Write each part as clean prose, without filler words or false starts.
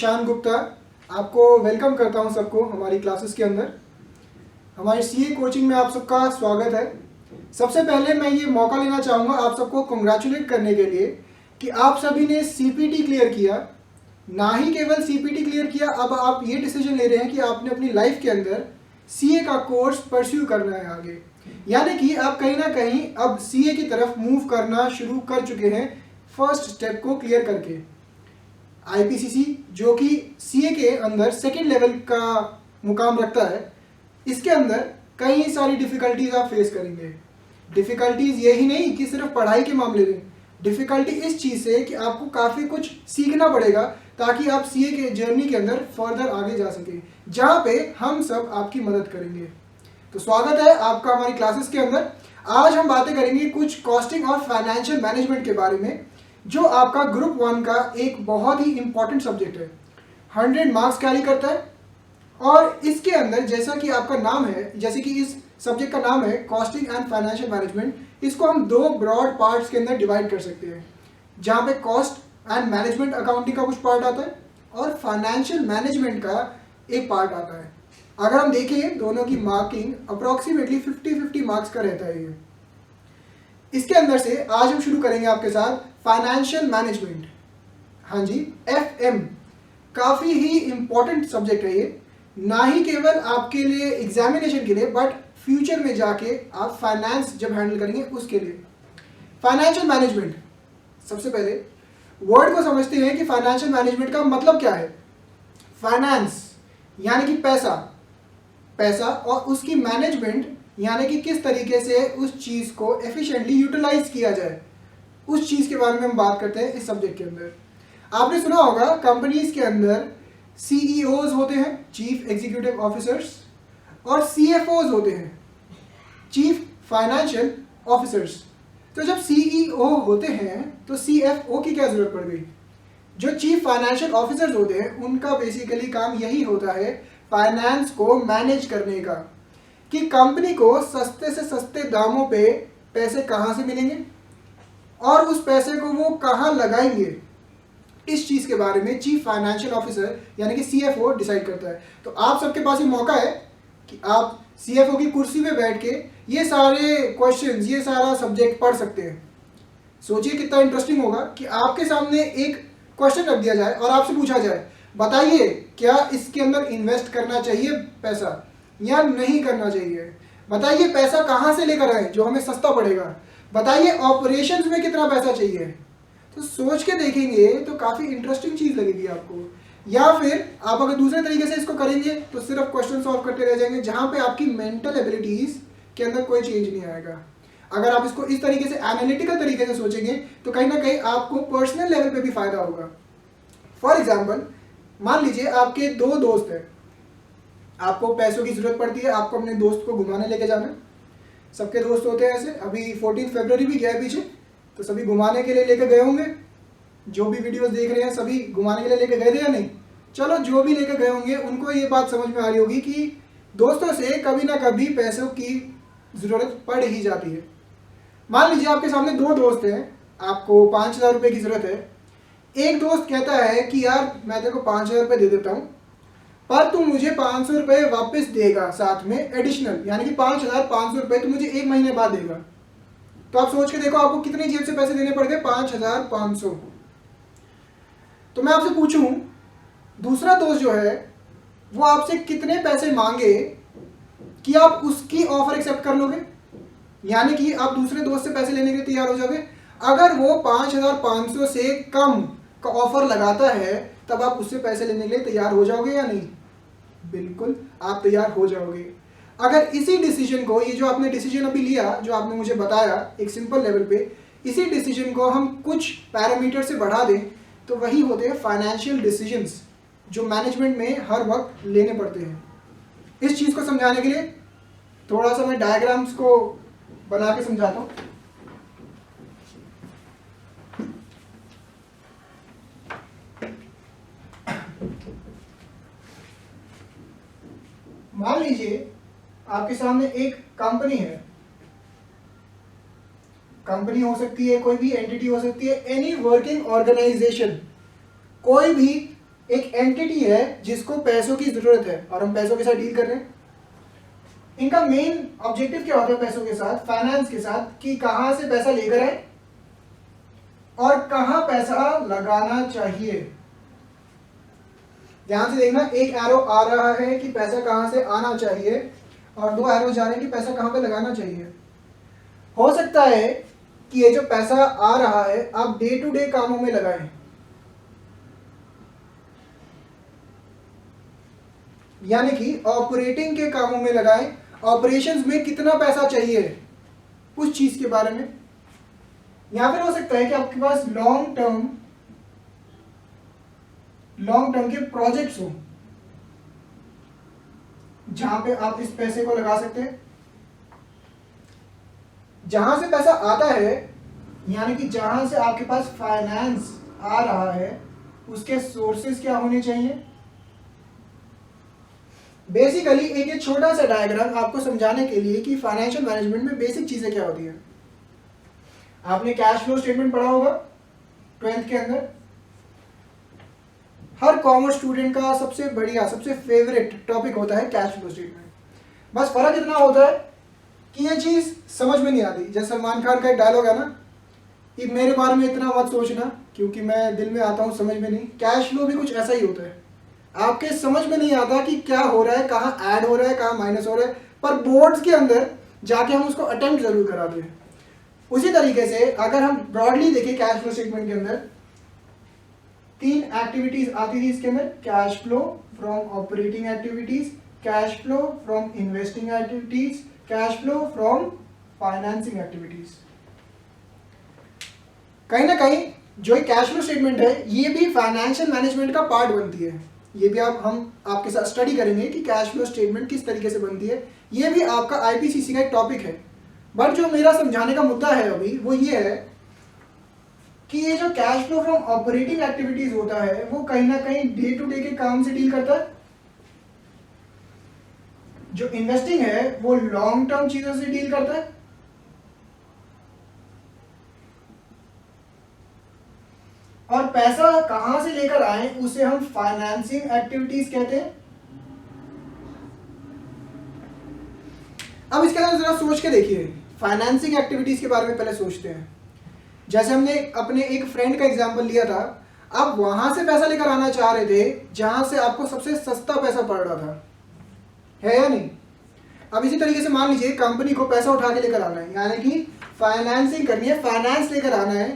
ईशान गुप्ता आपको वेलकम करता हूं सबको हमारी क्लासेस के अंदर। हमारी सीए कोचिंग में आप सबका स्वागत है। सबसे पहले मैं ये मौका लेना चाहूँगा आप सबको कंग्रेचुलेट करने के लिए कि आप सभी ने सीपीटी क्लियर किया। ना ही केवल सीपीटी क्लियर किया, अब आप ये डिसीजन ले रहे हैं कि आपने अपनी लाइफ के अंदर सीए का कोर्स परस्यू करना है आगे, यानी कि आप कहीं ना कहीं अब सीए की तरफ मूव करना शुरू कर चुके हैं फर्स्ट स्टेप को क्लियर करके। आईपीसीसी जो कि सीए के अंदर सेकेंड लेवल का मुकाम रखता है, इसके अंदर कई सारी डिफ़िकल्टीज आप फेस करेंगे। डिफ़िकल्टीज यही नहीं कि सिर्फ पढ़ाई के मामले में, डिफ़िकल्टी इस चीज़ से कि आपको काफ़ी कुछ सीखना पड़ेगा ताकि आप सीए के जर्नी के अंदर फर्दर आगे जा सकें, जहाँ पे हम सब आपकी मदद करेंगे। तो स्वागत है आपका हमारी क्लासेस के अंदर। आज हम बातें करेंगे कुछ कॉस्टिंग और फाइनेंशियल मैनेजमेंट के बारे में, जो आपका ग्रुप 1 का एक बहुत ही इंपॉर्टेंट सब्जेक्ट है। 100 मार्क्स कैरी करता है और इसके अंदर जैसा कि आपका नाम है, जैसे कि इस सब्जेक्ट का नाम है कॉस्टिंग एंड फाइनेंशियल मैनेजमेंट, इसको हम दो ब्रॉड पार्ट्स के अंदर डिवाइड कर सकते हैं, जहाँ पे कॉस्ट एंड मैनेजमेंट अकाउंटिंग का कुछ पार्ट आता है और फाइनेंशियल मैनेजमेंट का एक पार्ट आता है। अगर हम देखें दोनों की मार्किंग अप्रॉक्सीमेटली 50-50 मार्क्स का रहता है ये। इसके अंदर से आज हम शुरू करेंगे आपके साथ फाइनेंशियल मैनेजमेंट। हाँ जी, एफएम काफ़ी ही इंपॉर्टेंट सब्जेक्ट है ये, ना ही केवल आपके लिए एग्जामिनेशन के लिए बट फ्यूचर में जाके आप फाइनेंस जब हैंडल करेंगे उसके लिए। फाइनेंशियल मैनेजमेंट, सबसे पहले वर्ड को समझते हैं कि फाइनेंशियल मैनेजमेंट का मतलब क्या है। फाइनेंस यानी कि पैसा, पैसा और उसकी मैनेजमेंट यानी कि किस तरीके से उस चीज़ को एफिशिएंटली यूटिलाइज किया जाए, उस चीज़ के बारे में हम बात करते हैं इस सब्जेक्ट के अंदर। आपने सुना होगा कंपनीज के अंदर सीईओज होते हैं, चीफ एग्जीक्यूटिव ऑफिसर्स, और सीएफओज होते हैं, चीफ फाइनेंशियल ऑफिसर्स। तो जब सीईओ होते हैं तो सीएफओ की क्या ज़रूरत पड़ गई। जो चीफ फाइनेंशियल ऑफिसर्स होते हैं उनका बेसिकली काम यही होता है फाइनेंस को मैनेज करने का, कि कंपनी को सस्ते से सस्ते दामों पे पैसे कहाँ से मिलेंगे और उस पैसे को वो कहाँ लगाएंगे, इस चीज़ के बारे में चीफ फाइनेंशियल ऑफिसर यानी कि सीएफओ डिसाइड करता है। तो आप सबके पास ये मौका है कि आप सीएफओ की कुर्सी पे बैठ के ये सारे क्वेश्चंस, ये सारा सब्जेक्ट पढ़ सकते हैं। सोचिए कितना इंटरेस्टिंग होगा कि आपके सामने एक क्वेश्चन रख दिया जाए और आपसे पूछा जाए, बताइए क्या इसके अंदर इन्वेस्ट करना चाहिए पैसा या नहीं करना चाहिए, बताइए पैसा कहाँ से लेकर आए जो हमें सस्ता पड़ेगा, बताइए ऑपरेशंस में कितना पैसा चाहिए। तो सोच के देखेंगे तो काफ़ी इंटरेस्टिंग चीज़ लगेगी आपको। या फिर आप अगर दूसरे तरीके से इसको करेंगे तो सिर्फ क्वेश्चन सॉल्व करते रह जाएंगे, जहाँ पे आपकी मेंटल एबिलिटीज़ के अंदर कोई चेंज नहीं आएगा। अगर आप इसको इस तरीके से एनालिटिकल तरीके से सोचेंगे तो कहीं ना कहीं आपको पर्सनल लेवल पे भी फ़ायदा होगा। फॉर एग्जाम्पल, मान लीजिए आपके दो दोस्त हैं, आपको पैसों की ज़रूरत पड़ती है, आपको अपने दोस्त को घुमाने लेके जाना है। सबके दोस्त होते हैं ऐसे। अभी 14 फरवरी भी गया है पीछे, तो सभी घुमाने के लिए लेके गए होंगे। जो भी वीडियोस देख रहे हैं सभी घुमाने के लिए लेके गए थे या नहीं? चलो, जो भी लेके गए होंगे उनको ये बात समझ में आ रही होगी कि दोस्तों से कभी ना कभी पैसों की ज़रूरत पड़ ही जाती है। मान लीजिए आपके सामने दो दोस्त हैं, आपको 5,000 रुपये की ज़रूरत है। एक दोस्त कहता है कि यार मैं तेरे को 5,000 रुपये दे देता हूँ, पर तू मुझे 500 रुपये वापस देगा साथ में एडिशनल, यानी कि 5,500 रुपये तू मुझे 1 महीने बाद देगा। तो आप सोच के देखो आपको कितने जेब से पैसे देने पड़ गए, 5,500। तो मैं आपसे पूछूं, दूसरा दोस्त जो है वो आपसे कितने पैसे मांगे कि आप उसकी ऑफर एक्सेप्ट कर लोगे, यानी कि आप दूसरे दोस्त से पैसे लेने के लिए तैयार हो जाओगे। अगर वो 5,500 से कम का ऑफर लगाता है तब आप उससे पैसे लेने के लिए तैयार हो जाओगे या नहीं? बिल्कुल आप तैयार हो जाओगे। अगर इसी डिसीजन को, ये जो आपने डिसीजन अभी लिया, जो आपने मुझे बताया एक सिंपल लेवल पे, इसी डिसीजन को हम कुछ पैरामीटर से बढ़ा दें तो वही होते हैं फाइनेंशियल डिसीजंस, जो मैनेजमेंट में हर वक्त लेने पड़ते हैं। इस चीज़ को समझाने के लिए थोड़ा सा मैं डायग्राम्स को बना के समझाता हूँ। मान लीजिए आपके सामने एक कंपनी है, कंपनी हो सकती है, कोई भी एंटिटी हो सकती है, एनी वर्किंग ऑर्गेनाइजेशन, कोई भी एक एंटिटी है जिसको पैसों की जरूरत है और हम पैसों के साथ डील कर रहे हैं। इनका मेन ऑब्जेक्टिव क्या होता है पैसों के साथ, फाइनेंस के साथ, कि कहां से पैसा लेकर आए और कहां पैसा लगाना चाहिए। ध्यान से देखना, एक एरो आ रहा है कि पैसा कहां से आना चाहिए और 2 एरो जा रहे हैं कि पैसा कहां पे लगाना चाहिए। हो सकता है कि ये जो पैसा आ रहा है आप डे टू डे कामों में लगाएं, यानी कि ऑपरेटिंग के कामों में लगाएं। ऑपरेशंस में कितना पैसा चाहिए उस चीज के बारे में। या फिर हो सकता है कि आपके पास लॉन्ग टर्म के प्रोजेक्ट्स हो जहां पे आप इस पैसे को लगा सकते हैं। जहां से पैसा आता है, यानी कि जहां से आपके पास फाइनेंस आ रहा है, उसके सोर्सेस क्या होने चाहिए। बेसिकली एक ये छोटा सा डायग्राम आपको समझाने के लिए कि फाइनेंशियल मैनेजमेंट में बेसिक चीजें क्या होती है। आपने कैश फ्लो स्टेटमेंट पढ़ा होगा 12th के अंदर। हर कॉमर्स स्टूडेंट का सबसे बढ़िया, सबसे फेवरेट टॉपिक होता है कैश फ्लो स्टेटमेंट। बस फर्क इतना होता है कि ये चीज समझ में नहीं आती। जैसे सलमान खान का एक डायलॉग है ना, कि मेरे बारे में इतना मत सोचना क्योंकि मैं दिल में आता हूँ, समझ में नहीं। कैश फ्लो भी कुछ ऐसा ही होता है, आपके समझ में नहीं आता कि क्या हो रहा है, कहाँ ऐड हो रहा है, कहाँ माइनस हो रहा है, पर बोर्ड्स के अंदर जाके हम उसको अटेम्प्ट जरूर कराते हैं। उसी तरीके से अगर हम ब्रॉडली देखें कैश फ्लो स्टेटमेंट के अंदर 3 एक्टिविटीज आती थी इसके अंदर, cash flow from operating activities, cash flow from investing activities, cash flow from financing activities. कहीं ना कहीं जो कैश फ्लो स्टेटमेंट है ये भी फाइनेंशियल मैनेजमेंट का पार्ट बनती है। ये भी हम आपके साथ स्टडी करेंगे कि कैश फ्लो स्टेटमेंट किस तरीके से बनती है। ये भी आपका आईपीसीसी का एक टॉपिक है। बट जो मेरा समझाने का मुद्दा है अभी वो ये है कि ये जो cash flow from operating activities होता है वो कहीं ना कहीं डे टू डे के काम से डील करता है। जो इन्वेस्टिंग है वो लॉन्ग टर्म चीजों से डील करता है। और पैसा कहां से लेकर आए उसे हम फाइनेंसिंग एक्टिविटीज कहते हैं। अब इसके अंदर जरा सोच के देखिए, फाइनेंसिंग एक्टिविटीज के बारे में पहले सोचते हैं। जैसे हमने अपने एक फ्रेंड का एग्जांपल लिया था, आप वहां से पैसा लेकर आना चाह रहे थे जहां से आपको सबसे सस्ता पैसा पड़ रहा था, है या नहीं। अब इसी तरीके से मान लीजिए कंपनी को पैसा उठा के लेकर आना है, यानी कि फाइनेंसिंग करनी है, फाइनेंस लेकर आना है,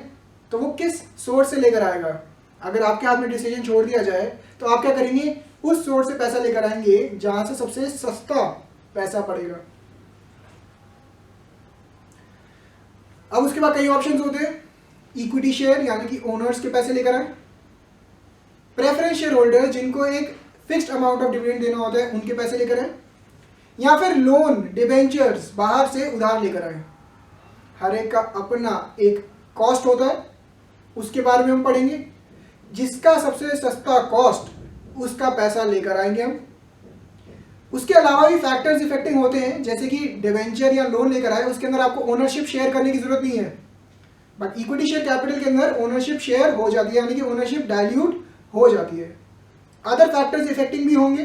तो वो किस सोर्स से लेकर आएगा। अगर आपके हाथ में डिसीजन छोड़ दिया जाए तो आप क्या करेंगे, उस सोर्स से पैसा लेकर आएंगे जहां से सबसे सस्ता पैसा पड़ेगा। अब उसके बाद कई ऑप्शंस होते हैं, इक्विटी शेयर यानी कि ओनर्स के पैसे लेकर आए, प्रेफरेंस शेयर होल्डर जिनको एक फिक्स्ड अमाउंट ऑफ डिविडेंड देना होता है उनके पैसे लेकर आए, या फिर लोन डिबेंचर्स बाहर से उधार लेकर आए। हर एक का अपना एक कॉस्ट होता है, उसके बारे में हम पढ़ेंगे। जिसका सबसे सस्ता कॉस्ट उसका पैसा लेकर आएंगे हम। उसके अलावा भी फैक्टर्स इफेक्टिंग होते हैं, जैसे कि डिवेंचर या लोन लेकर आए उसके अंदर आपको ओनरशिप शेयर करने की जरूरत नहीं है, बट इक्विटी शेयर कैपिटल के अंदर ओनरशिप शेयर हो जाती है, यानी कि ओनरशिप डाइल्यूट हो जाती है। अदर फैक्टर्स इफेक्टिंग भी होंगे।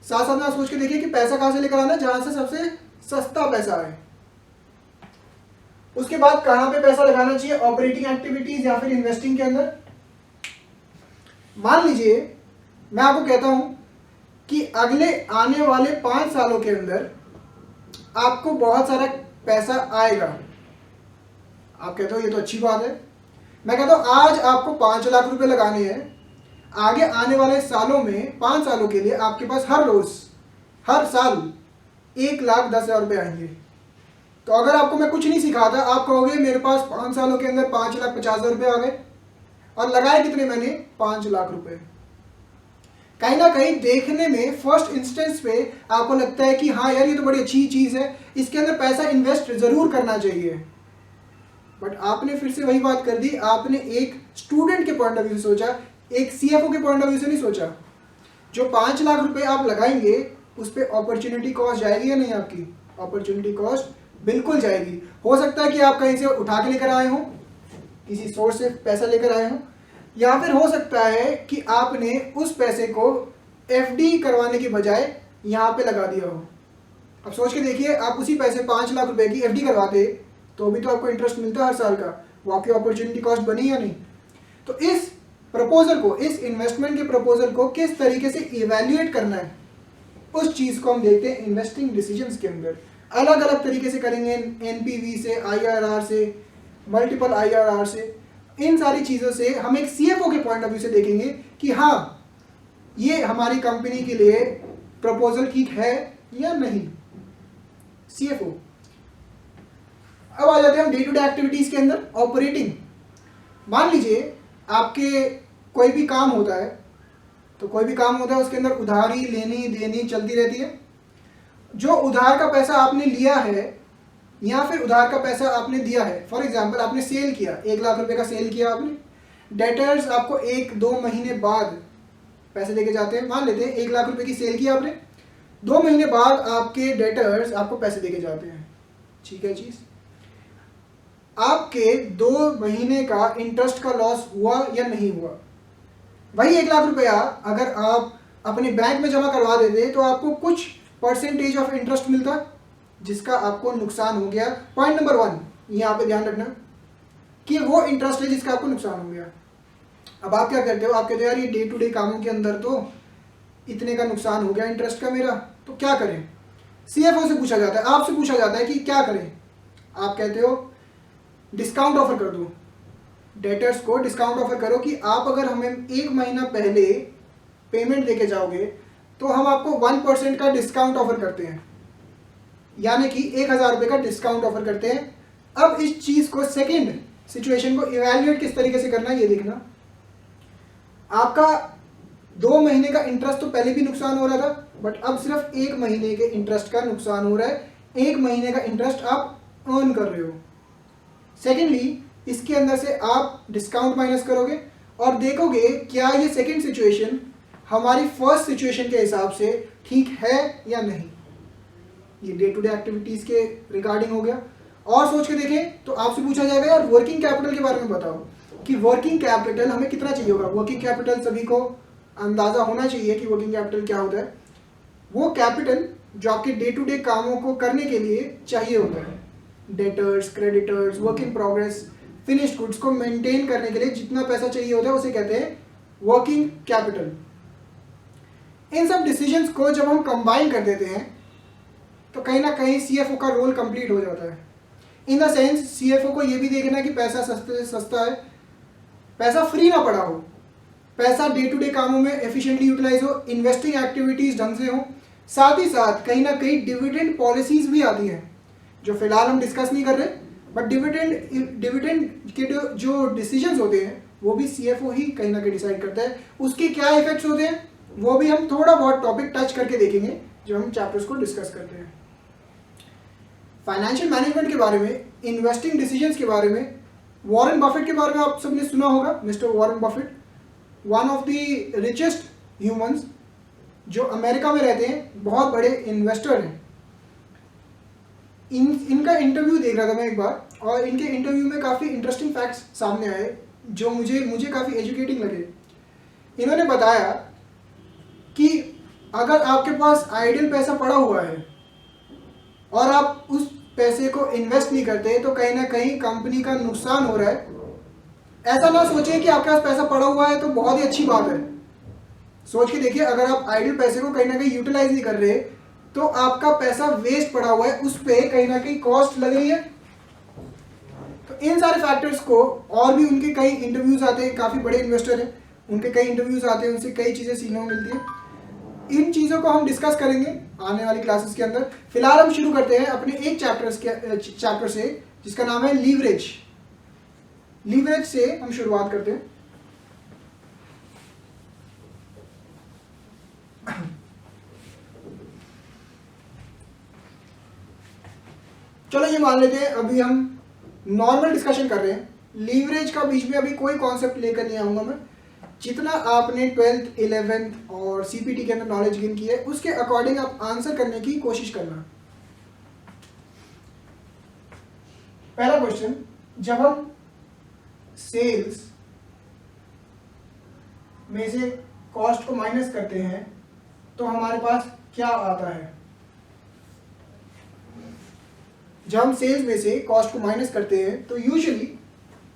साथ साथ में सोच के देखिए कि पैसा कहां से लेकर आना है, जहां से सबसे सस्ता पैसा है। उसके बाद कहां पे पैसा लगाना चाहिए, ऑपरेटिंग एक्टिविटीज या फिर इन्वेस्टिंग के अंदर। मान लीजिए मैं आपको कहता हूं कि अगले आने वाले 5 सालों के अंदर आपको बहुत सारा पैसा आएगा। आप कहते हो ये तो अच्छी बात है। मैं कहता हूं आज आपको 5 लाख रुपए लगाने हैं, आगे आने वाले सालों में 5 सालों के लिए आपके पास हर रोज हर साल 1,10,000 रुपए आएंगे। तो अगर आपको मैं कुछ नहीं सिखाता, आप कहोगे मेरे पास 5 सालों के अंदर 5,50,000 रुपए आ गए, और लगाए कितने मैंने, 5 लाख रुपए। कहीं ना कहीं देखने में फर्स्ट इंस्टेंस पे आपको लगता है कि हाँ यार ये तो बड़ी अच्छी चीज है, इसके अंदर पैसा इन्वेस्ट जरूर करना चाहिए। बट आपने फिर से वही बात कर दी, आपने एक स्टूडेंट के पॉइंट ऑफ व्यू से सोचा, एक सीएफओ के पॉइंट ऑफ व्यू से नहीं सोचा। जो 5 लाख रुपए आप लगाएंगे उस पर अपॉर्चुनिटी कॉस्ट जाएगी या नहीं, आपकी अपॉर्चुनिटी कॉस्ट बिल्कुल जाएगी। हो सकता है कि आप कहीं से उठा के लेकर आए हो, किसी सोर्स से पैसा लेकर आए हो, या फिर हो सकता है कि आपने उस पैसे को एफडी करवाने की बजाय यहाँ पे लगा दिया हो। अब सोच के देखिए, आप उसी पैसे 5 लाख रुपए की एफडी करवाते तो भी तो आपको इंटरेस्ट मिलता है हर साल का, वो आपकी अपॉर्चुनिटी कॉस्ट बनी या नहीं। तो इस प्रपोजल को, इस इन्वेस्टमेंट के प्रपोजल को किस तरीके से इवेल्युएट करना है, उस चीज़ को हम देखते हैं इन्वेस्टिंग डिसीजंस के अंदर। अलग अलग तरीके से करेंगे, एनपीवी से, आईआरआर से, मल्टीपल आईआरआर से, इन सारी चीज़ों से हम एक सीएफओ के पॉइंट ऑफ व्यू से देखेंगे कि हाँ, ये हमारी कंपनी के लिए प्रपोजल ठीक है या नहीं। सीएफओ। अब आ जाते हैं हम डे टू डे एक्टिविटीज के अंदर। ऑपरेटिंग, मान लीजिए आपके कोई भी काम होता है, तो कोई भी काम होता है उसके अंदर उधारी लेनी देनी चलती रहती है। जो उधार का पैसा आपने लिया है या फिर उधार का पैसा आपने दिया है, फॉर एग्जांपल आपने सेल किया, 1 लाख रुपए का सेल किया आपने, डेटर्स आपको 1-2 महीने बाद पैसे देके जाते हैं। मान लेते हैं 1 लाख रुपए की सेल की आपने, 2 महीने बाद आपके डेटर्स आपको पैसे देके जाते हैं। ठीक है चीज, आपके 2 महीने का इंटरेस्ट का लॉस हुआ या नहीं हुआ? वही 1 लाख रुपया अगर आप अपने बैंक में जमा करवा देते तो आपको कुछ परसेंटेज ऑफ इंटरेस्ट मिलता, जिसका आपको नुकसान हो गया। पॉइंट नंबर 1 यहाँ पे ध्यान रखना कि वो इंटरेस्ट है जिसका आपको नुकसान हो गया। अब आप क्या करते हो, आप कहते हो यार ये डे टू डे कामों के अंदर तो इतने का नुकसान हो गया इंटरेस्ट का मेरा, तो क्या करें? सीएफओ से पूछा जाता है, आपसे पूछा जाता है कि क्या करें। आप कहते हो डिस्काउंट ऑफर कर दो, डेटर्स को डिस्काउंट ऑफर करो कि आप अगर हमें 1 महीना पहले पेमेंट देके जाओगे तो हम आपको 1% का डिस्काउंट ऑफर करते हैं, यानी कि 1000 रुपये का डिस्काउंट ऑफर करते हैं। अब इस चीज को, सेकेंड सिचुएशन को इवेल्युएट किस तरीके से करना है ये देखना। आपका 2 महीने का इंटरेस्ट तो पहले भी नुकसान हो रहा था, बट अब सिर्फ 1 महीने के इंटरेस्ट का नुकसान हो रहा है। 1 महीने का इंटरेस्ट आप अर्न कर रहे हो। सेकेंडली, इसके अंदर से आप डिस्काउंट माइनस करोगे और देखोगे क्या ये सेकेंड सिचुएशन हमारी फर्स्ट सिचुएशन के हिसाब से ठीक है या नहीं। ये डे टू डे एक्टिविटीज के रिगार्डिंग हो गया। और सोच के देखें तो आपसे पूछा जाएगा यार वर्किंग कैपिटल के बारे में बताओ कि वर्किंग कैपिटल हमें कितना चाहिए होगा। वर्किंग कैपिटल सभी को अंदाजा होना चाहिए कि वर्किंग कैपिटल क्या होता है। वो कैपिटल जो आपके डे टू डे कामों को करने के लिए चाहिए होता है, debtors, creditors, work in progress, finished goods को मेंटेन करने के लिए जितना पैसा चाहिए होता है उसे कहते हैं वर्किंग कैपिटल। इन सब डिसीजंस को जब हम कंबाइन कर देते हैं तो कहीं ना कहीं सीएफओ का रोल कंप्लीट हो जाता है। इन द सेंस सीएफओ को यह भी देखना है कि पैसा सस्ते से सस्ता है, पैसा फ्री ना पड़ा हो, पैसा डे टू डे कामों में एफिशिएंटली यूटिलाइज हो, इन्वेस्टिंग एक्टिविटीज ढंग से हो। साथ ही साथ कहीं ना कहीं डिविडेंड पॉलिसीज भी आती हैं जो फिलहाल हम डिस्कस नहीं कर रहे, बट डिविडेंड के जो डिसीजंस होते हैं वो भी सीएफओ ही कहीं ना कहीं डिसाइड करता है। उसके क्या इफेक्ट्स होते हैं वो भी हम थोड़ा बहुत टॉपिक टच करके देखेंगे जब हम चैप्टर्स को डिस्कस करते हैं। फाइनेंशियल मैनेजमेंट के बारे में, इन्वेस्टिंग डिसीजंस के बारे में, वॉरेन बफेट के बारे में आप सबने सुना होगा। Mister Warren Buffett, one of the richest humans जो अमेरिका में रहते हैं, बहुत बड़े इन्वेस्टर हैं। इनका इंटरव्यू देख रहा था मैं एक बार, और इनके इंटरव्यू में काफ़ी इंटरेस्टिंग फैक्ट्स सामने आए जो मुझे काफ़ी एजुकेटिंग लगे। इन्होंने बताया कि अगर आपके पास आइडियल पैसा पड़ा हुआ है और आप उस पैसे को इन्वेस्ट नहीं करते तो कहीं ना कहीं कंपनी का नुकसान हो रहा है। ऐसा ना सोचें कि आपके पास पैसा पड़ा हुआ है तो बहुत ही अच्छी बात है। सोच के देखिए, अगर आप आइडियल पैसे को कहीं ना कहीं यूटिलाइज नहीं कर रहे तो आपका पैसा वेस्ट पड़ा हुआ है, उस पर कहीं ना कहीं कॉस्ट लग रही है। तो इन सारे फैक्टर्स को, और भी उनके कई इंटरव्यूज आते हैं, काफ़ी बड़े इन्वेस्टर हैं, उनके कई इंटरव्यूज आते हैं, उनसे कई चीज़ें सीखने को मिलती हैं। इन चीज़ों को हम डिस्कस करेंगे आने वाली क्लासेस के अंदर। फिलहाल हम शुरू करते हैं अपने एक चैप्टर से जिसका नाम है लीवरेज। लीवरेज से हम शुरुआत करते हैं। चलो ये मान लेते हैं अभी हम नॉर्मल डिस्कशन कर रहे हैं। लीवरेज का बीच में अभी कोई कॉन्सेप्ट लेकर नहीं आऊंगा मैं। जितना आपने 12th 11th और सीपीटी के अंदर नॉलेज गेन की है उसके अकॉर्डिंग आप आंसर करने की कोशिश करना। पहला क्वेश्चन, जब हम सेल्स में से कॉस्ट को माइनस करते हैं तो हमारे पास क्या आता है? जब हम सेल्स में से कॉस्ट को माइनस करते हैं तो यूजुअली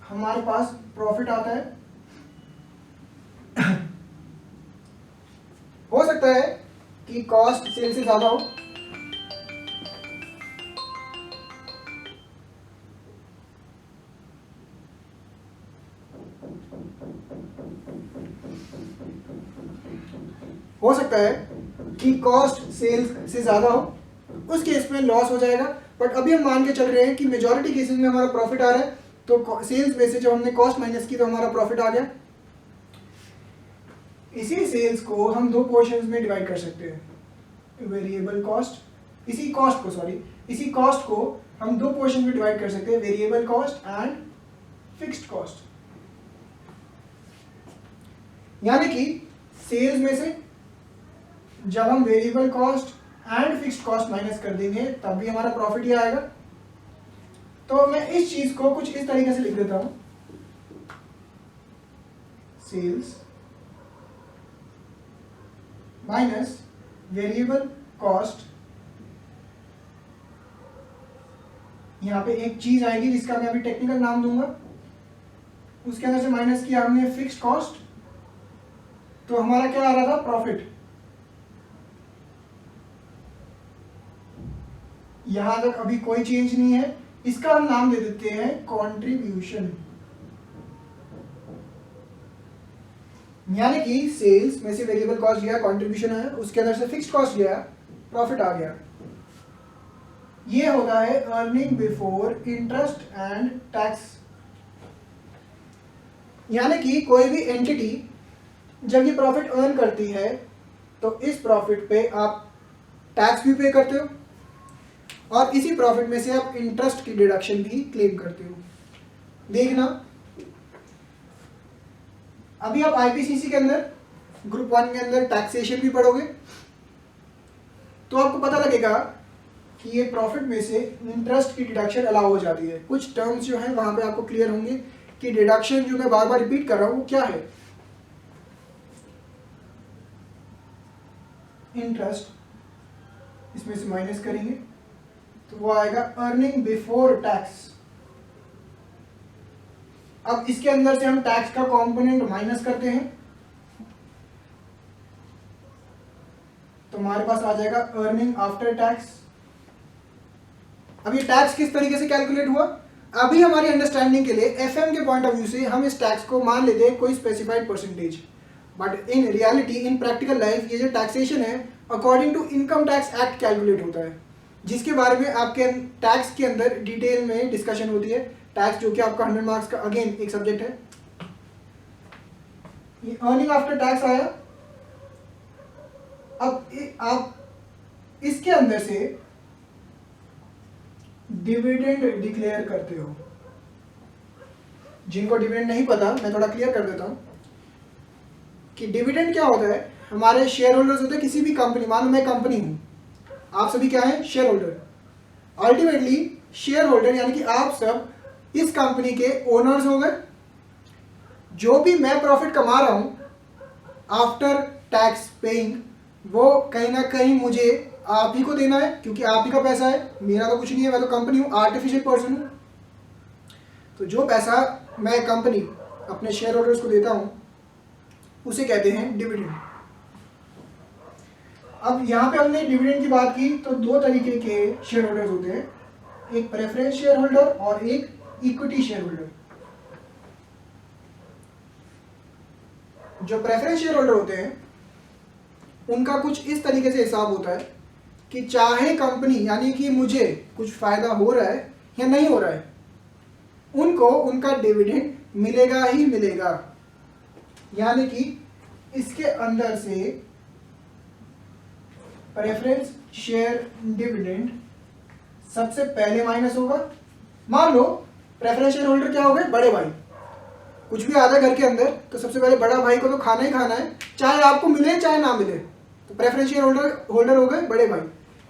हमारे पास प्रॉफिट आता है। हो सकता है कि कॉस्ट सेल से ज्यादा हो, सकता है कि कॉस्ट सेल्स से ज्यादा हो, उस केस में लॉस हो जाएगा। बट अभी हम मान के चल रहे हैं कि मेजॉरिटी केसेस में हमारा प्रॉफिट आ रहा है, तो सेल्स में से जब हमने कॉस्ट माइनस की तो हमारा प्रॉफिट आ गया। इसी सेल्स को हम दो पोर्शंस में डिवाइड कर सकते हैं, वेरिएबल कॉस्ट, इसी कॉस्ट को हम दो पोर्शन में डिवाइड कर सकते हैं, variable cost and fixed cost. यानी कि सेल्स में से जब हम variable cost and fixed cost minus कर देंगे तब भी हमारा प्रॉफिट ही आएगा। तो मैं इस चीज को कुछ इस तरीके से लिख देता हूं, सेल्स माइनस वेरिएबल कॉस्ट। यहां पे एक चीज आएगी जिसका मैं अभी टेक्निकल नाम दूंगा, उसके अंदर से माइनस किया हमने फिक्स्ड कॉस्ट, तो हमारा क्या आ रहा था? प्रॉफिट। यहां तक अभी कोई चेंज नहीं है, इसका हम नाम दे देते हैं कंट्रीब्यूशन। यानी कि सेल्स में से वेरिएबल कॉस्ट गया, कंट्रीब्यूशन है, उसके अंदर से फिक्स्ड कॉस्ट गया, प्रॉफिट आ गया। ये होता है earning before interest and tax. यानी कि कोई भी एंटिटी जब ये प्रॉफिट अर्न करती है तो इस प्रॉफिट पे आप टैक्स भी पे करते हो और इसी प्रॉफिट में से आप इंटरेस्ट की डिडक्शन भी क्लेम करते हो। देखना, अभी आप आईपीसीसी के अंदर ग्रुप 1 के अंदर टैक्सेशन भी पढ़ोगे तो आपको पता लगेगा कि ये प्रॉफिट में से इंटरेस्ट की डिडक्शन अलाउ हो जाती है। कुछ टर्म्स जो है वहां पे आपको क्लियर होंगे कि डिडक्शन जो मैं बार बार रिपीट कर रहा हूं वो क्या है। इंटरेस्ट इसमें से माइनस करेंगे तो वो आएगा अर्निंग बिफोर टैक्स। अब इसके अंदर से हम टैक्स का कंपोनेंट माइनस करते हैं तो हमारे पास आ जाएगा अर्निंग आफ्टर टैक्स। अब ये टैक्स किस तरीके से कैलकुलेट हुआ, अभी हमारी अंडरस्टैंडिंग के लिए एफएम के पॉइंट ऑफ व्यू से हम इस टैक्स को मान लेते हैं कोई specified percentage, but in reality in practical life ये जो टैक्सेशन है according to income tax act calculate होता है, जिसके बारे में आपके टैक्स के अंदर डिटेल में डिस्कशन होती है। टैक्स जो कि आपका 100 मार्क्स का अगेन एक सब्जेक्ट है। ये अर्निंग आफ्टर टैक्स आया। अब आप इसके अंदर से डिविडेंड डिक्लेयर करते हो। जिनको डिविडेंड नहीं पता मैं थोड़ा क्लियर कर देता हूं कि डिविडेंड क्या होता है। हमारे शेयर होल्डर्स होते हैं किसी भी कंपनी, मान लो मैं कंपनी हूं, आप सभी क्या है? Share holder. Ultimately share holder यानी कि आप सब इस कंपनी के ओनर्स हो गए। जो भी मैं प्रॉफिट कमा रहा हूं आफ्टर टैक्स पेइंग वो कहीं ना कहीं मुझे आप ही को देना है, क्योंकि आप ही का पैसा है, मेरा तो कुछ नहीं है, मैं तो कंपनी हूं, आर्टिफिशियल पर्सन हूं। तो जो पैसा मैं कंपनी अपने शेयर होल्डर्स को देता हूं उसे कहते हैं डिविडेंड। अब यहां पे हमने डिविडेंड की बात की तो दो तरीके के शेयर होल्डर्स होते हैं, एक प्रेफरेंस शेयर होल्डर और एक इक्विटी शेयर होल्डर। जो प्रेफरेंस शेयर होल्डर होते हैं उनका कुछ इस तरीके से हिसाब होता है कि चाहे कंपनी यानी कि मुझे कुछ फायदा हो रहा है या नहीं हो रहा है, उनको उनका डिविडेंड मिलेगा ही मिलेगा। यानी कि इसके अंदर से प्रेफरेंस शेयर डिविडेंड सबसे पहले माइनस होगा। मान लो प्रेफरेंस शेयर होल्डर क्या हो गए? बड़े भाई। कुछ भी आता है घर के अंदर तो सबसे पहले बड़ा भाई को तो खाना ही खाना है, चाहे आपको मिले चाहे ना मिले। तो प्रेफरेंस शेयर होल्डर हो गए बड़े भाई।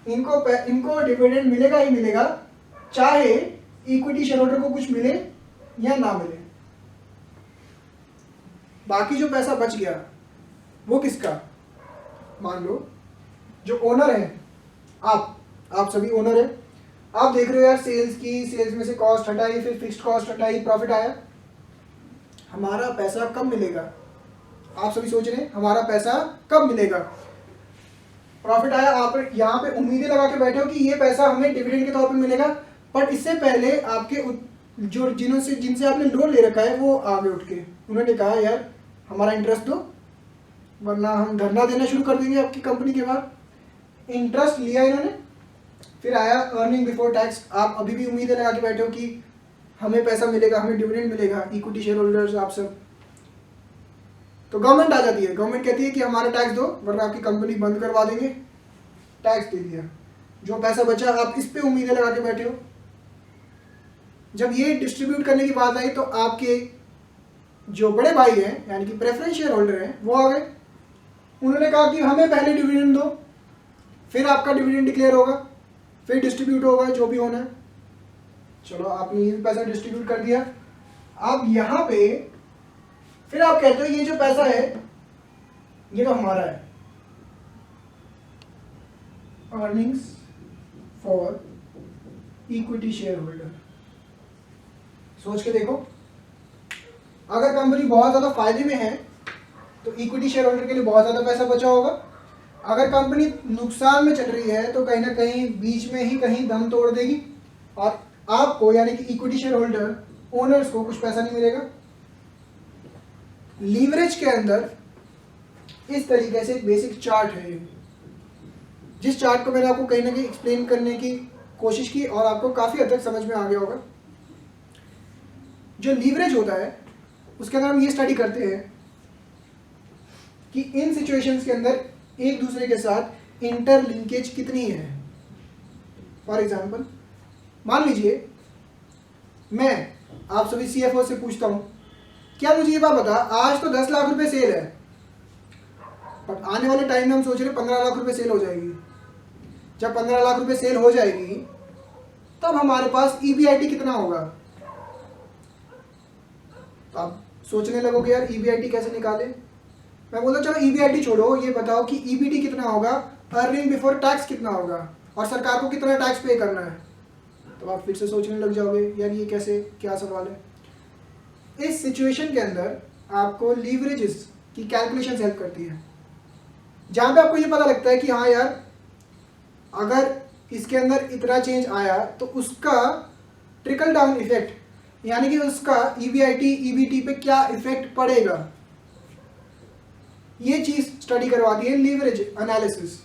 इनको डिविडेंड मिलेगा ही मिलेगा, चाहे इक्विटी शेयर होल्डर को कुछ मिले या ना मिले। बाकी जो पैसा बच गया वो किसका, मान लो जो ओनर है, आप सभी ओनर है, आप देख रहे हो यार सेल्स की, सेल्स में से कॉस्ट हटाई, फिर फिक्स्ड कॉस्ट हटाई, प्रॉफिट आया, हमारा पैसा कब मिलेगा? आप सभी सोच रहे हैं हमारा पैसा कब मिलेगा? प्रॉफिट आया, आप यहाँ पे उम्मीदें लगा के बैठे हो कि ये पैसा हमें डिविडेंड के तौर पे मिलेगा, बट इससे पहले आपके जो जिनसे आपने लोन ले रखा है वो आगे उठ के उन्होंने कहा यार हमारा इंटरेस्ट दो, वरना हम धरना देना शुरू कर देंगे आपकी कंपनी के बाद। इंटरेस्ट लिया इन्होंने, फिर आया अर्निंग बिफोर टैक्स, आप अभी भी उम्मीदें लगा के बैठे हो कि हमें पैसा मिलेगा, हमें डिविडेंड मिलेगा, इक्विटी शेयर होल्डर्स आप सब। तो गवर्नमेंट आ जाती है, गवर्नमेंट कहती है कि हमारा टैक्स दो वरना आपकी कंपनी बंद करवा देंगे। टैक्स दे दिया, जो पैसा बचा आप इस पे उम्मीदें लगा के बैठे हो। जब ये डिस्ट्रीब्यूट करने की बात आई तो आपके जो बड़े भाई हैं यानी कि प्रेफरेंस शेयर होल्डर हैं वो आ गए, उन्होंने कहा कि हमें पहले डिविडेंड दो, फिर आपका डिविडेंड डिक्लेयर होगा, फिर डिस्ट्रीब्यूट होगा जो भी होना है। चलो आपने ये पैसा डिस्ट्रीब्यूट कर दिया, अब यहाँ पे फिर आप कहते हो ये जो पैसा है ये तो हमारा है, earnings for equity share holder. सोच के देखो, अगर कंपनी बहुत ज्यादा फायदे में है तो इक्विटी शेयर होल्डर के लिए बहुत ज्यादा पैसा बचा होगा, अगर कंपनी नुकसान में चल रही है तो कहीं ना कहीं बीच में ही कहीं दम तोड़ देगी और आपको यानी कि इक्विटी शेयर होल्डर ओनर्स को कुछ पैसा नहीं मिलेगा। लीवरेज के अंदर इस तरीके से एक बेसिक चार्ट है, जिस चार्ट को मैंने आपको कहीं ना कहीं एक्सप्लेन करने की कोशिश की और आपको काफी हद तक समझ में आ गया होगा। जो लीवरेज होता है उसके अंदर हम ये स्टडी करते हैं कि इन सिचुएशंस के अंदर एक दूसरे के साथ इंटरलिंकेज कितनी है। फॉर एग्जाम्पल मान लीजिए मैं आप सभी सीएफओ से पूछता हूं, क्या मुझे ये बात बता, आज तो 10 लाख रुपए सेल है, बट आने वाले टाइम में हम सोच रहे 15 लाख रुपए सेल हो जाएगी। जब 15 लाख रुपए सेल हो जाएगी तब हमारे पास ईबीआईटी कितना होगा? तो आप सोचने लगोगे यार ईबीआईटी कैसे निकाले। मैं बोलता चलो ईबीआईटी छोड़ो, ये बताओ कि ईबीटी कितना होगा, अर्निंग बिफोर टैक्स कितना होगा और सरकार को कितना टैक्स पे करना है। तो आप फिर से सोचने लग जाओगे यार ये कैसे, क्या सवाल है। इस सिचुएशन के अंदर आपको लीवरेजेस की कैलकुलेशन हेल्प करती है, जहां पे आपको ये पता लगता है कि हाँ यार अगर इसके अंदर इतना चेंज आया तो उसका ट्रिकल डाउन इफेक्ट यानी कि उसका ईबीआईटी ईबीटी पे क्या इफेक्ट पड़ेगा, ये चीज स्टडी करवाती है लीवरेज एनालिसिस।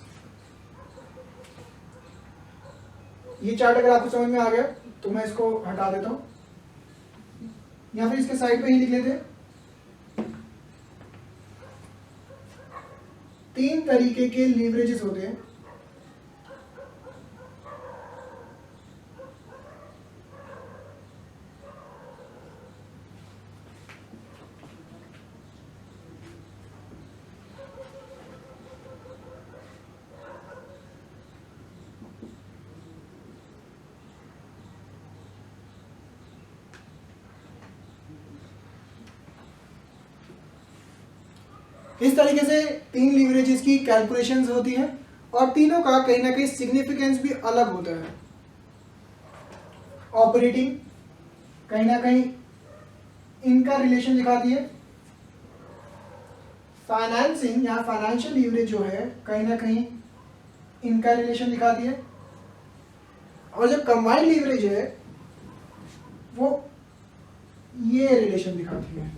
ये चार्ट अगर आपको समझ में आ गया तो मैं इसको हटा देता हूं या फिर इसके साइड पे ही लिख लेते हैं। 3 तरीके के लीवरेजेस होते हैं। इस तरीके से 3 लीवरेजेस की कैलकुलेशंस होती हैं और तीनों का कहीं ना कहीं सिग्निफिकेंस भी अलग होता है। ऑपरेटिंग कहीं ना कहीं इनका रिलेशन दिखाती है, फाइनेंसिंग या फाइनेंशियल लीवरेज जो है कहीं ना कहीं इनका रिलेशन दिखाती है, और जो कंबाइंड लीवरेज है वो ये रिलेशन दिखाती है।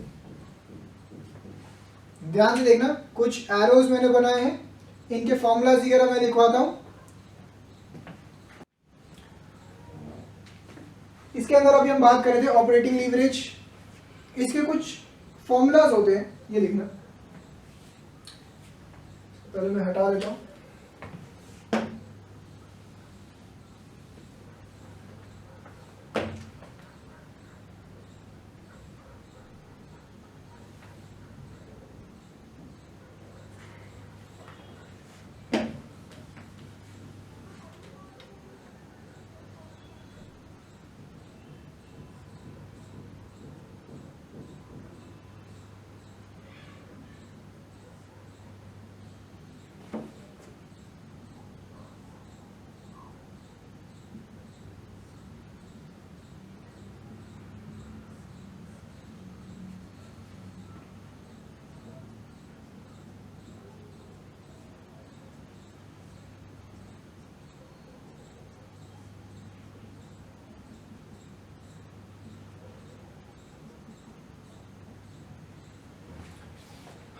ध्यान से देखना, कुछ एरोज मैंने बनाए हैं, इनके फॉर्मूलाज वगैरह मैं लिखवाता हूं। इसके अंदर अभी हम बात कर रहे थे ऑपरेटिंग लीवरेज, इसके कुछ फॉर्मूलाज होते हैं, ये लिखना। पहले मैं हटा देता हूं।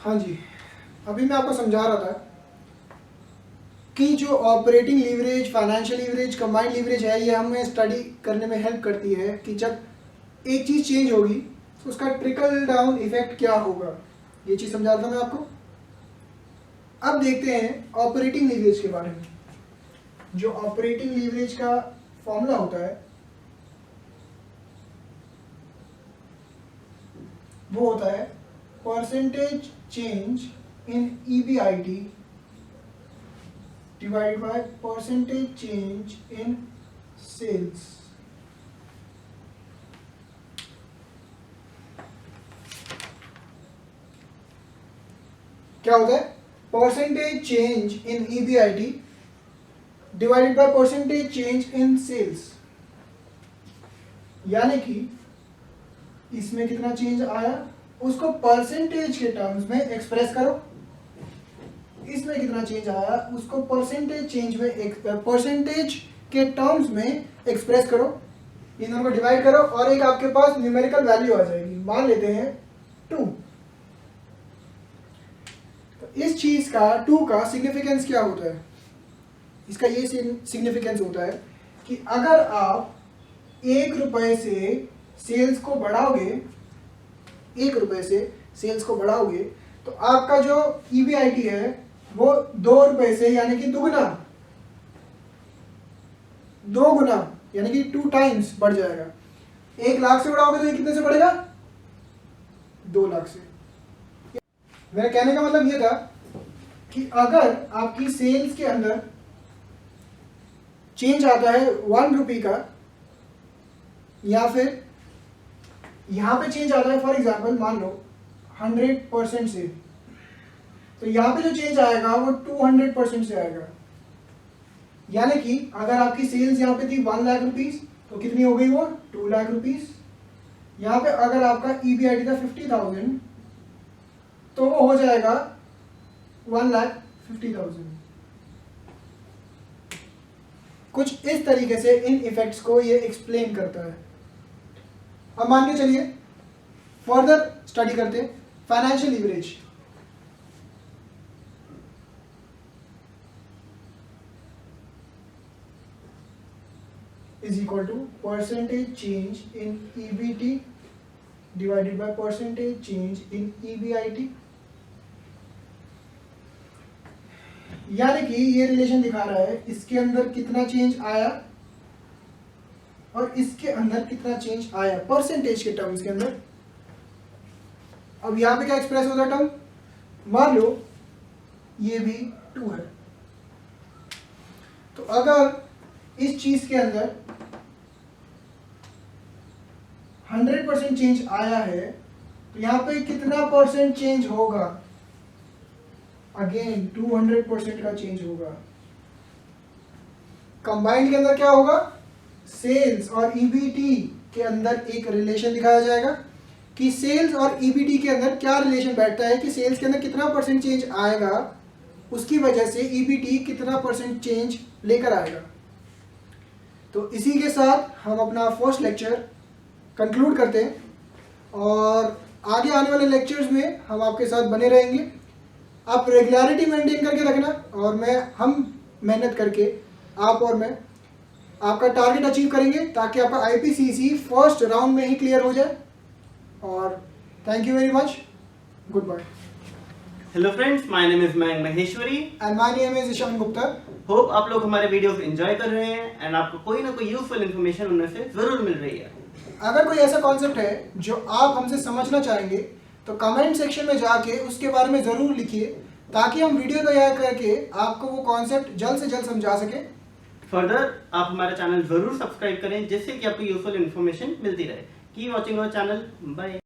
हाँ जी, अभी मैं आपको समझा रहा था कि जो operating leverage, financial leverage, combined leverage है, ये हमें स्टडी करने में हेल्प करती है कि जब एक चीज़ चेंज होगी तो उसका ट्रिकल डाउन इफेक्ट क्या होगा, ये चीज़ समझा रहा था मैं आपको। अब देखते हैं ऑपरेटिंग लीवरेज के बारे में। जो ऑपरेटिंग लीवरेज का फॉर्मूला होता है वो होता है percentage change in EBIT divided by percentage change in sales। क्या होता है? Percentage change in EBIT divided by percentage change in sales. यानी कि इसमें कितना चेंज आया उसको परसेंटेज के टर्म्स में एक्सप्रेस करो, इसमें कितना चेंज आया उसको परसेंटेज चेंज में परसेंटेज के टर्म्स में एक्सप्रेस करो, इन दोनों को डिवाइड करो और एक आपके पास न्यूमेरिकल वैल्यू आ जाएगी। मान लेते हैं 2। तो इस चीज का 2 का सिग्निफिकेंस क्या होता है? इसका ये सिग्निफिकेंस होता है कि अगर आप 1 रुपए से सेल्स को बढ़ाओगे, 1 रुपए से सेल्स को बढ़ाओगे तो आपका जो EBIT है वो 2 रुपए से यानी कि 2 गुना यानी कि 2 टाइम्स बढ़ जाएगा। 1 लाख से बढ़ाओगे तो ये कितने से बढ़ेगा? 2 लाख से। मेरा कहने का मतलब ये था कि अगर आपकी सेल्स के अंदर चेंज आता है 1 रुपये का, या फिर यहां पे चेंज आता है फॉर एग्जांपल मान लो 100% से, तो यहाँ पे जो चेंज आएगा वो 200% से आएगा। यानी कि अगर आपकी सेल्स यहाँ पे थी 1 लाख रुपीस तो कितनी हो गई वो 2 लाख रुपीस। यहाँ पे अगर आपका EBIT था 50,000 तो वो हो जाएगा 1,50,000। कुछ इस तरीके से इन इफेक्ट्स को ये एक्सप्लेन करता है। अब मान के चलिए फर्दर स्टडी करते हैं financial leverage. is equal to percentage change in EBT divided by percentage change in EBIT। यानी कि ये रिलेशन दिखा रहा है इसके अंदर कितना चेंज आया और इसके अंदर कितना चेंज आया परसेंटेज के टर्म्स के अंदर। अब यहाँ पे क्या एक्सप्रेस होता है टर्म? मान लो ये भी 2 है, तो अगर इस चीज के अंदर 100% चेंज आया है तो यहाँ पे कितना परसेंट चेंज होगा? अगेन 200% का चेंज होगा। कंबाइंड के अंदर क्या होगा? सेल्स और EBT के अंदर एक रिलेशन दिखाया जाएगा कि सेल्स और EBT के अंदर क्या रिलेशन बैठता है कि सेल्स के अंदर कितना परसेंट चेंज आएगा, उसकी वजह से EBT कितना परसेंट चेंज लेकर आएगा। तो इसी के साथ हम अपना फर्स्ट लेक्चर कंक्लूड करते हैं और आगे आने वाले लेक्चर्स में हम आपके साथ बने रहेंगे। आप रेगुलरिटी मेंटेन करके रखना और हम मेहनत करके आप और मैं आपका टारगेट अचीव करेंगे ताकि आपका IPCC फर्स्ट राउंड में ही क्लियर हो जाए। और thank you very much, good bye. Hello friends, my name is Mayank Maheshwari and my name is Ishan Gupta. Hope आप लोग हमारे वीडियोस एंजॉय कर रहे हैं एंड आपको कोई ना कोई यूजफुल इन्फॉर्मेशन उनमें से जरूर मिल रही है। अगर कोई ऐसा कॉन्सेप्ट है जो आप हमसे समझना चाहेंगे तो कमेंट सेक्शन में जाके उसके बारे में ज़रूर लिखिए ताकि हम वीडियो तैयार करके आपको वो कॉन्सेप्ट जल्द से जल्द समझा सकें। फर्दर आप हमारा चैनल जरूर सब्सक्राइब करें जिससे कि आपको यूजफुल इन्फॉर्मेशन मिलती रहे। Keep watching our channel. Bye.